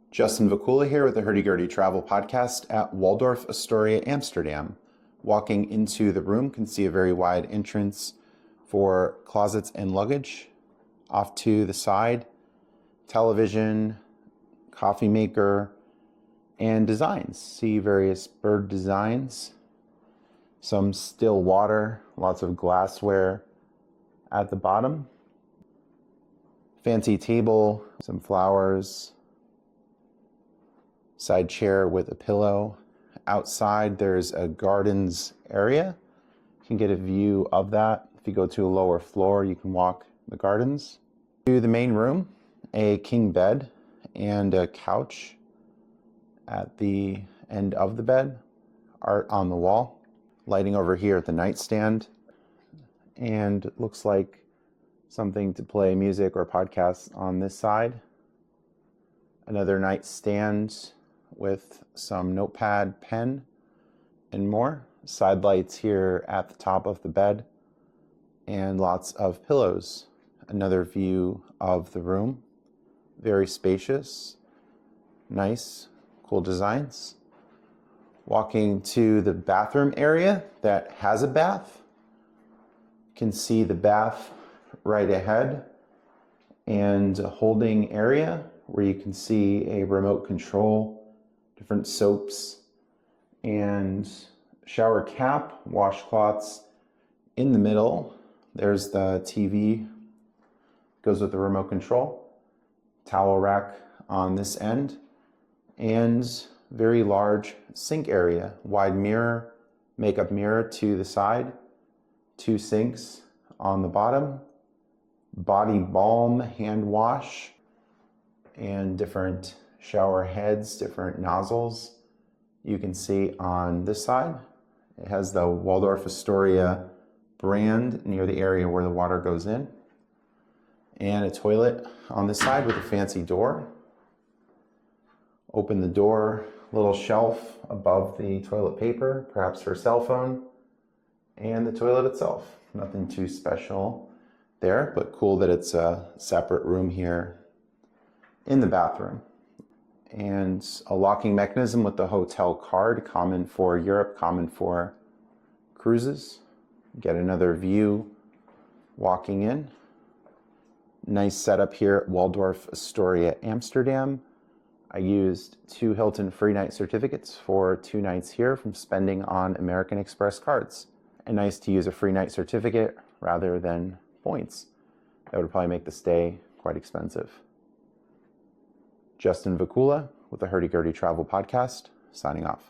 Justin Vacula here with the Hurdy Travel Podcast at Waldorf Astoria Amsterdam. Walking into the room, can see a very wide entrance for closets and luggage. Off to the side, television, coffee maker, and designs. See various bird designs, some still water, lots of glassware at the bottom. Fancy table, some flowers, side chair with a pillow. Outside there's a gardens area. You can get a view of that. If you go to a lower floor, you can walk the gardens. To the main room, a king bed and a couch at the end of the bed. Art on the wall. Lighting over here at the nightstand. And it looks like something to play music or podcasts on this side. Another nightstand with some notepad, pen, and more. Side lights here at the top of the bed, and lots of pillows. Another view of the room. Very spacious, nice, cool designs. Walking to the bathroom area that has a bath. You can see the bath right ahead, and a holding area where you can see a remote control, different soaps, and shower cap, washcloths in the middle. There's the TV, goes with the remote control, towel rack on this end, and very large sink area, wide mirror, makeup mirror to the side, two sinks on the bottom, body balm, hand wash, and different shower heads, different nozzles. You can see on this side, it has the Waldorf Astoria brand near the area where the water goes in. And a toilet on this side with a fancy door. Open the door, little shelf above the toilet paper, perhaps for a cell phone, and the toilet itself. Nothing too special there, but cool that it's a separate room here in the bathroom. And a locking mechanism with the hotel card, common for Europe, common for cruises. Get another view walking in. Nice setup here at Waldorf Astoria Amsterdam. I used 2 Hilton free night certificates for 2 nights here from spending on American Express cards. And nice to use a free night certificate rather than points. That would probably make the stay quite expensive. Justin Vacula with the Hurdy Travel Podcast, signing off.